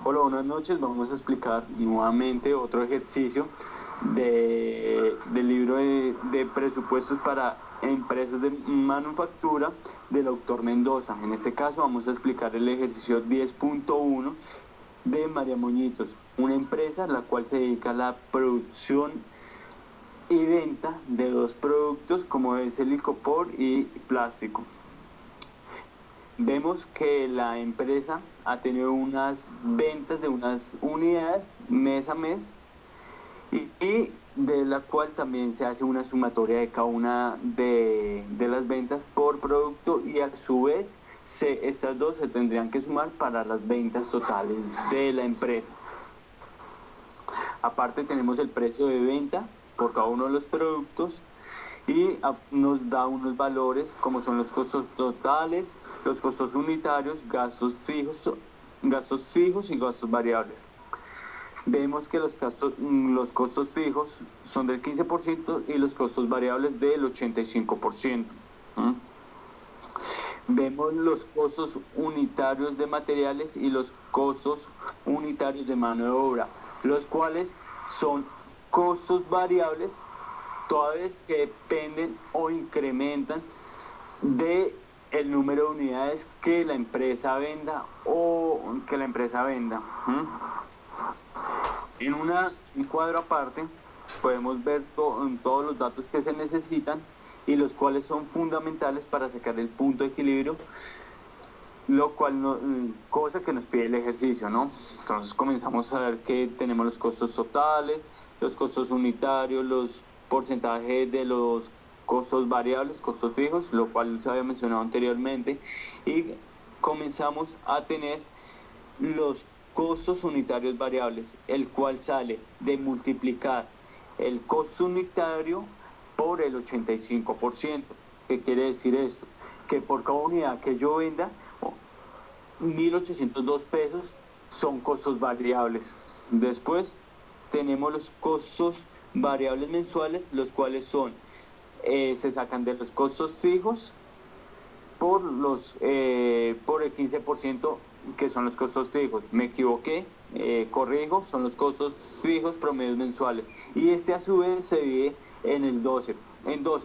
Hola, buenas noches. Vamos a explicar nuevamente otro ejercicio del libro de presupuestos para empresas de manufactura del autor Mendoza. En este caso vamos a explicar el ejercicio 10.1 de María Moñitos, una empresa la cual se dedica a la producción y venta de dos productos como es el licopor y plástico. Vemos que la empresa ha tenido unas ventas de unas unidades mes a mes y de la cual también se hace una sumatoria de cada una de las ventas por producto y a su vez estas dos se tendrían que sumar para las ventas totales de la empresa. Aparte tenemos el precio de venta por cada uno de los productos y nos da unos valores como son los costos totales, los costos unitarios, gastos fijos y gastos variables. Vemos que los costos fijos son del 15% y los costos variables del 85%. Vemos los costos unitarios de materiales y los costos unitarios de mano de obra, los cuales son costos variables toda vez que dependen o incrementan de el número de unidades que la empresa venda En un cuadro aparte podemos ver todos los datos que se necesitan y los cuales son fundamentales para sacar el punto de equilibrio, lo cual cosa que nos pide el ejercicio, ¿no? Entonces comenzamos a ver que tenemos los costos totales, los costos unitarios, los porcentajes de los costos variables, costos fijos, lo cual se había mencionado anteriormente, y comenzamos a tener los costos unitarios variables, el cual sale de multiplicar el costo unitario por el 85%. ¿Qué quiere decir esto? Que por cada unidad que yo venda, 1.802 pesos son costos variables. Después tenemos los costos variables mensuales, los cuales se sacan de los costos fijos por el 15% que son los costos fijos. Me equivoqué, corrijo, son los costos fijos promedios mensuales. Y este a su vez se divide en 12.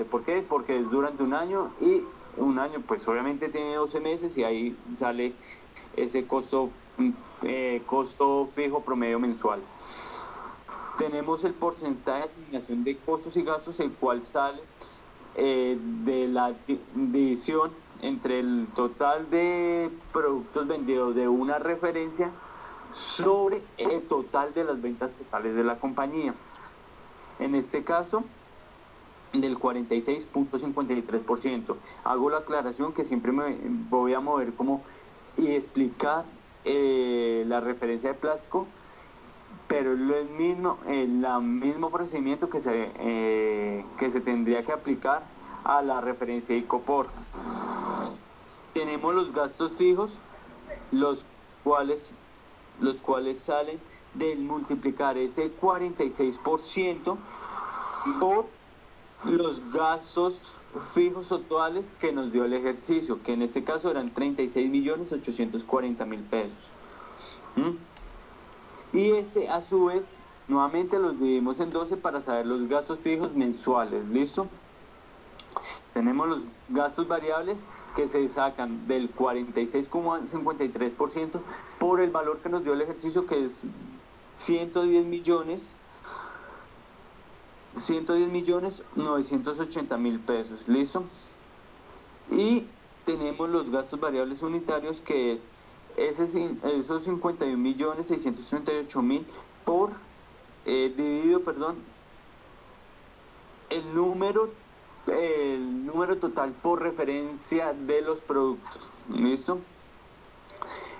¿Por qué? Porque es durante un año y un año pues obviamente tiene 12 meses y ahí sale ese costo fijo promedio mensual. Tenemos el porcentaje de asignación de costos y gastos, el cual sale de la división entre el total de productos vendidos de una referencia sobre el total de las ventas totales de la compañía. En este caso, del 46.53%. Hago la aclaración que siempre me voy a mover y explicar la referencia de plástico, pero es el mismo procedimiento que se tendría que aplicar a la referencia de ICOPOR. Tenemos los gastos fijos, los cuales salen del multiplicar ese 46% por los gastos fijos totales que nos dio el ejercicio, que en este caso eran 36.840.000 pesos. Y a su vez, nuevamente los dividimos en 12 para saber los gastos fijos mensuales. ¿Listo? Tenemos los gastos variables que se sacan del 46,53% por el valor que nos dio el ejercicio, que es 110.980.000 pesos. ¿Listo? Y tenemos los gastos variables unitarios, que es esos 51.638.000 dividido, el número total por referencia de los productos. ¿Listo?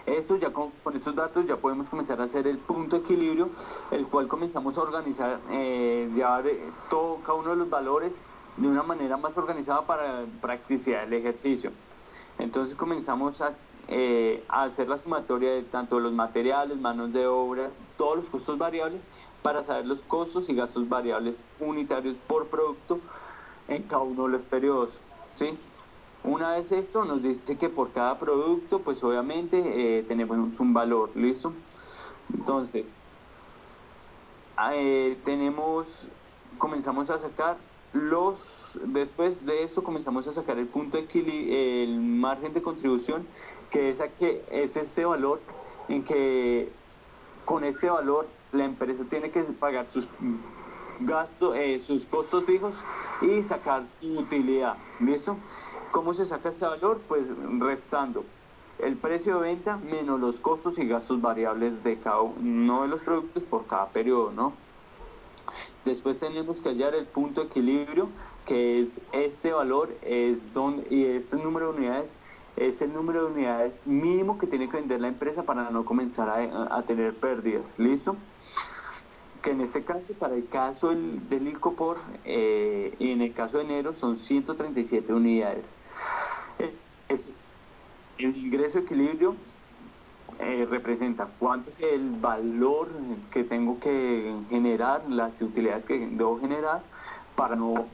Esto ya con estos datos ya podemos comenzar a hacer el punto de equilibrio, el cual comenzamos a organizar, llevar cada uno de los valores de una manera más organizada para practicidad del ejercicio. Entonces comenzamos a hacer la sumatoria de tanto los materiales, manos de obra, todos los costos variables, para saber los costos y gastos variables unitarios por producto en cada uno de los periodos, ¿sí? Una vez esto nos dice que por cada producto, pues obviamente tenemos un valor, ¿listo? Entonces, tenemos, comenzamos a sacar después de esto comenzamos a sacar el punto de equilibrio, el margen de contribución, es este valor en que con este valor la empresa tiene que pagar sus gastos, sus costos fijos y sacar su utilidad. ¿Listo? ¿Cómo se saca ese valor? Pues restando el precio de venta menos los costos y gastos variables de cada uno de los productos por cada periodo, ¿no? Después tenemos que hallar el punto de equilibrio, que es este valor, y este número de unidades es el número de unidades mínimo que tiene que vender la empresa para no comenzar a tener pérdidas. ¿Listo? Que en este caso, para el caso del Icopor y en el caso de enero, son 137 unidades. El ingreso de equilibrio representa cuánto es el valor que tengo que generar, las utilidades que debo generar para no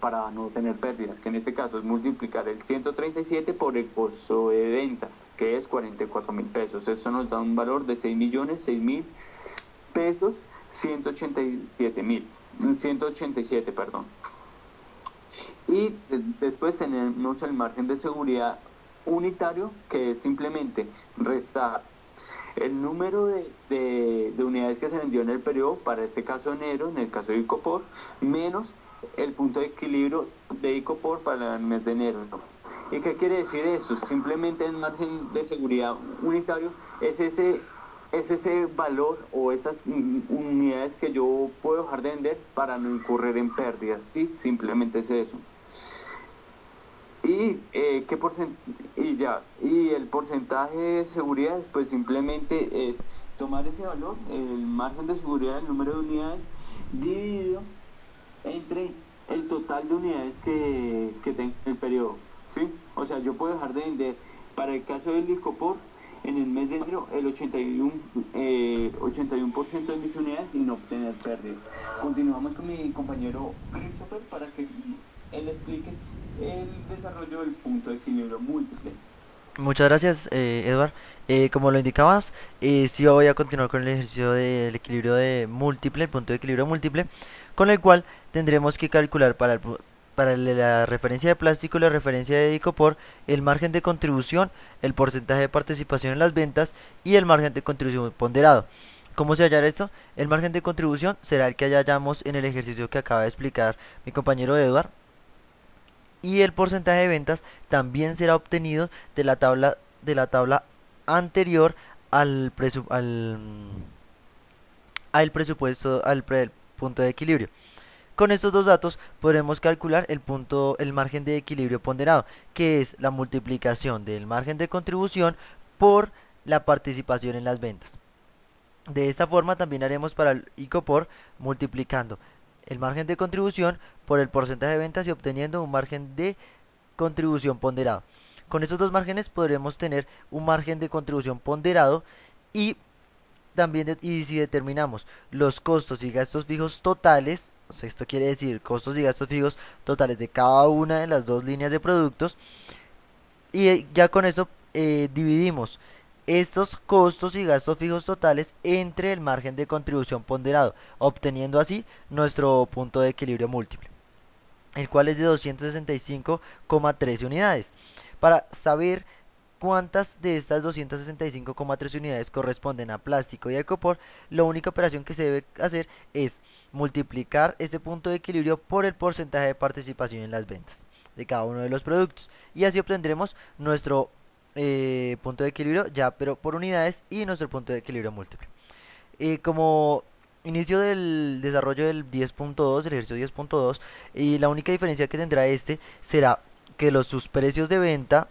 tener pérdidas, que en este caso es multiplicar el 137 por el costo de ventas, que es 44.000 pesos. Esto nos da un valor de 6.006.000 pesos, 187, perdón. Y después tenemos el margen de seguridad unitario, que es simplemente restar el número de unidades que se vendió en el periodo, para este caso enero, en el caso de Icopor, menos el punto de equilibrio de Icopor para el mes de enero. ¿Y qué quiere decir eso? Simplemente el margen de seguridad unitario es ese valor o esas unidades que yo puedo dejar de vender para no incurrir en pérdidas, ¿sí? Simplemente es eso. Y el porcentaje de seguridad, pues simplemente es tomar ese valor, el margen de seguridad, el número de unidades, dividido entre el total de unidades que tengo en el periodo, ¿sí? O sea, yo puedo dejar de vender, para el caso del Icopor, en el mes de enero, el 81% de mis unidades y no obtener pérdidas. Continuamos con mi compañero Christopher para que él explique el desarrollo del punto de equilibrio múltiple. Muchas gracias, Edward. Como lo indicabas, sí voy a continuar con el ejercicio del equilibrio de múltiple, el punto de equilibrio múltiple, con el cual tendremos que calcular para la referencia de plástico y la referencia de Icopor el margen de contribución, el porcentaje de participación en las ventas y el margen de contribución ponderado. ¿Cómo se hallará esto? El margen de contribución será el que hallamos en el ejercicio que acaba de explicar mi compañero Edward, y el porcentaje de ventas también será obtenido de la tabla anterior al presupuesto, al punto de equilibrio. Con estos dos datos podremos calcular el margen de equilibrio ponderado, que es la multiplicación del margen de contribución por la participación en las ventas. De esta forma también haremos para el Icopor, multiplicando el margen de contribución por el porcentaje de ventas y obteniendo un margen de contribución ponderado. Con estos dos márgenes podremos tener un margen de contribución ponderado, y también y si determinamos los costos y gastos fijos totales, o sea, esto quiere decir costos y gastos fijos totales de cada una de las dos líneas de productos, y ya con esto dividimos estos costos y gastos fijos totales entre el margen de contribución ponderado, obteniendo así nuestro punto de equilibrio múltiple, el cual es de 265,13 unidades. Para saber cuántas de estas 265,13 unidades corresponden a plástico y a Icopor, la única operación que se debe hacer es multiplicar este punto de equilibrio por el porcentaje de participación en las ventas de cada uno de los productos, y así obtendremos nuestro punto de equilibrio ya pero por unidades y nuestro punto de equilibrio múltiple. Como inicio del desarrollo del 10.2, del ejercicio 10.2, y la única diferencia que tendrá este será que sus precios de venta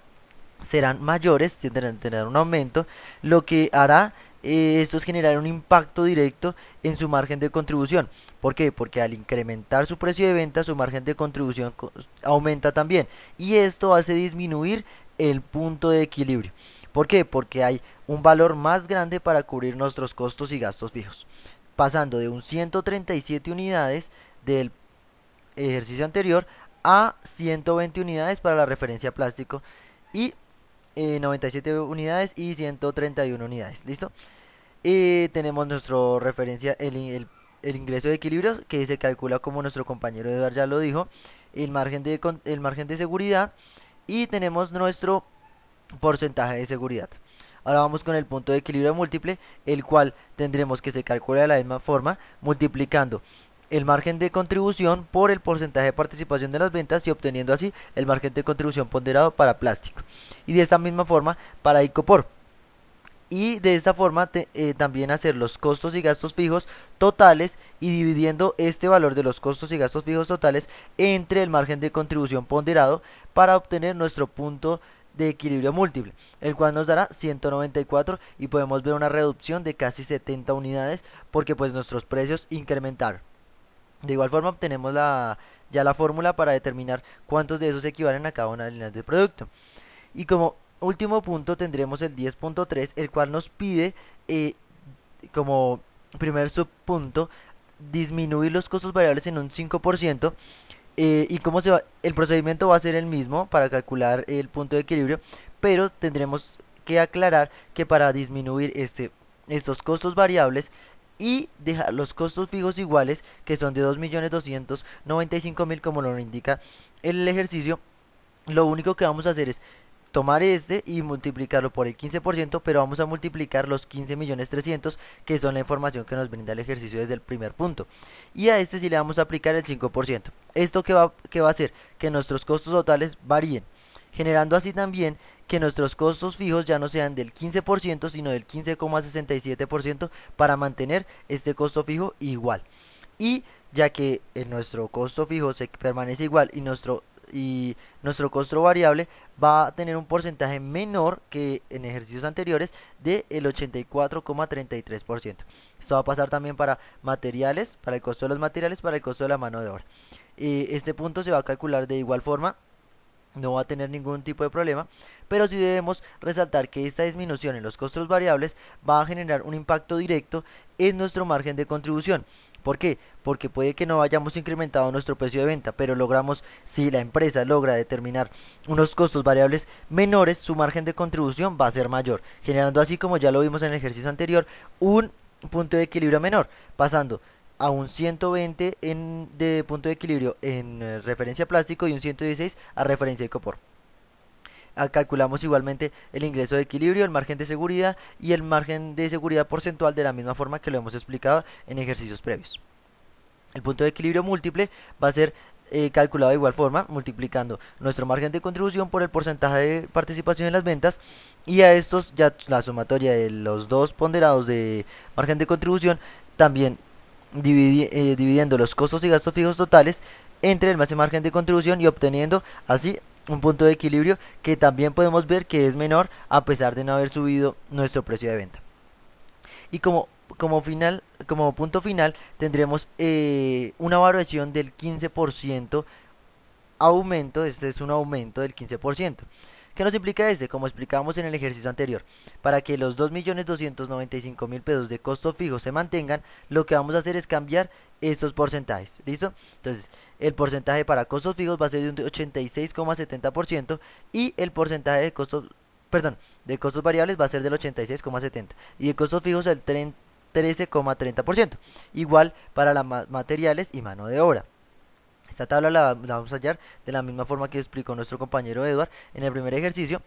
serán mayores, tendrán un aumento, lo que hará esto es generar un impacto directo en su margen de contribución. ¿Por qué? Porque al incrementar su precio de venta, su margen de contribución aumenta también, y esto hace disminuir el punto de equilibrio. ¿Por qué? Porque hay un valor más grande para cubrir nuestros costos y gastos fijos, pasando de un 137 unidades del ejercicio anterior a 120 unidades para la referencia plástico, y 97 unidades y 131 unidades. ¿Listo? Tenemos nuestro referencia, el ingreso de equilibrio, que se calcula como nuestro compañero Eduardo ya lo dijo, el margen de seguridad, y tenemos nuestro porcentaje de seguridad. Ahora vamos con el punto de equilibrio múltiple, el cual tendremos que se calcula de la misma forma, multiplicando el margen de contribución por el porcentaje de participación de las ventas y obteniendo así el margen de contribución ponderado para plástico. Y de esta misma forma para Icopor. Y de esta forma también hacer los costos y gastos fijos totales y dividiendo este valor de los costos y gastos fijos totales entre el margen de contribución ponderado para obtener nuestro punto de equilibrio múltiple, el cual nos dará 194 y podemos ver una reducción de casi 70 unidades porque pues nuestros precios incrementaron. De igual forma obtenemos ya la fórmula para determinar cuántos de esos equivalen a cada una de las líneas de producto. Y como último punto tendremos el 10.3, el cual nos pide como primer subpunto disminuir los costos variables en un 5%. Y cómo se va, el procedimiento va a ser el mismo para calcular el punto de equilibrio, pero tendremos que aclarar que para disminuir estos costos variables y dejar los costos fijos iguales, que son de 2.295.000 como lo indica el ejercicio, lo único que vamos a hacer es tomar y multiplicarlo por el 15%, pero vamos a multiplicar los 15.300.000, que son la información que nos brinda el ejercicio desde el primer punto. Y a este sí le vamos a aplicar el 5%. ¿Esto qué va a hacer? Que nuestros costos totales varíen, generando así también que nuestros costos fijos ya no sean del 15%, sino del 15,67% para mantener este costo fijo igual. Y ya que nuestro costo fijo se permanece igual y nuestro costo variable va a tener un porcentaje menor que en ejercicios anteriores del 84,33%. Esto va a pasar también para materiales, para el costo de los materiales, para el costo de la mano de obra. Este punto se va a calcular de igual forma, no va a tener ningún tipo de problema, pero sí debemos resaltar que esta disminución en los costos variables va a generar un impacto directo en nuestro margen de contribución. ¿Por qué? Porque puede que no hayamos incrementado nuestro precio de venta, pero logramos, si la empresa logra determinar unos costos variables menores, su margen de contribución va a ser mayor, generando así, como ya lo vimos en el ejercicio anterior, un punto de equilibrio menor, pasando a un 120 de punto de equilibrio en referencia plástico y un 116 a referencia Icopor. Calculamos igualmente el ingreso de equilibrio, el margen de seguridad y el margen de seguridad porcentual de la misma forma que lo hemos explicado en ejercicios previos. El punto de equilibrio múltiple va a ser calculado de igual forma, multiplicando nuestro margen de contribución por el porcentaje de participación en las ventas, y a estos ya la sumatoria de los dos ponderados de margen de contribución, también dividiendo los costos y gastos fijos totales entre el margen de contribución y obteniendo así un punto de equilibrio que también podemos ver que es menor a pesar de no haber subido nuestro precio de venta. Y como punto final tendremos una variación del 15% aumento. Este es un aumento del 15%. ¿Qué nos implica este? Como explicábamos en el ejercicio anterior, para que los 2.295.000 pesos de costo fijo se mantengan, lo que vamos a hacer es cambiar estos porcentajes. ¿Listo? Entonces, el porcentaje para costos fijos va a ser de un 86,70% y el porcentaje de costos variables va a ser del 86,70% y de costos fijos del 13,30%. Igual para las materiales y mano de obra. Esta tabla la vamos a hallar de la misma forma que explicó nuestro compañero Edward en el primer ejercicio,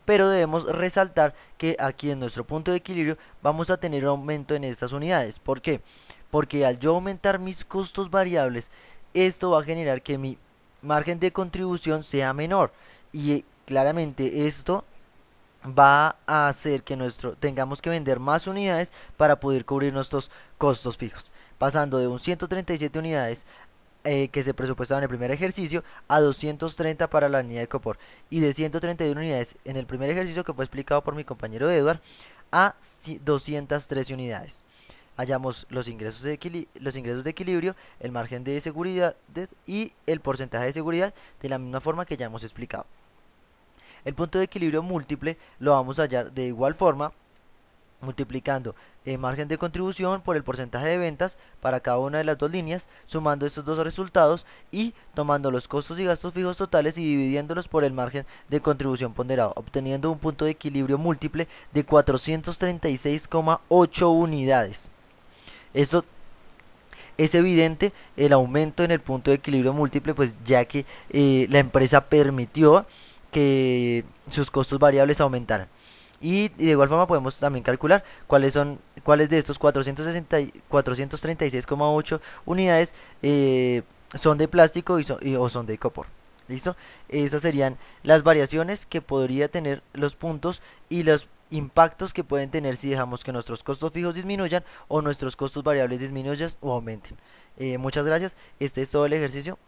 pero debemos resaltar que aquí en nuestro punto de equilibrio vamos a tener un aumento en estas unidades. ¿Por qué? Porque al yo aumentar mis costos variables, esto va a generar que mi margen de contribución sea menor, y claramente esto va a hacer que tengamos que vender más unidades para poder cubrir nuestros costos fijos, pasando de un 137 unidades que se presupuestaba en el primer ejercicio a 230 para la línea de Icopor, y de 131 unidades en el primer ejercicio, que fue explicado por mi compañero Edward, a 213 unidades. Hallamos los ingresos de equilibrio, el margen de seguridad y el porcentaje de seguridad de la misma forma que ya hemos explicado. El punto de equilibrio múltiple lo vamos a hallar de igual forma, multiplicando margen de contribución por el porcentaje de ventas para cada una de las dos líneas, sumando estos dos resultados y tomando los costos y gastos fijos totales y dividiéndolos por el margen de contribución ponderado, obteniendo un punto de equilibrio múltiple de 436,8 unidades. Esto es evidente el aumento en el punto de equilibrio múltiple, pues ya que la empresa permitió que sus costos variables aumentaran. Y de igual forma podemos también calcular cuáles de estos 436,8 unidades son de plástico o son de copor. ¿Listo? Esas serían las variaciones que podría tener los puntos y los impactos que pueden tener si dejamos que nuestros costos fijos disminuyan o nuestros costos variables disminuyan o aumenten. Muchas gracias. Este es todo el ejercicio.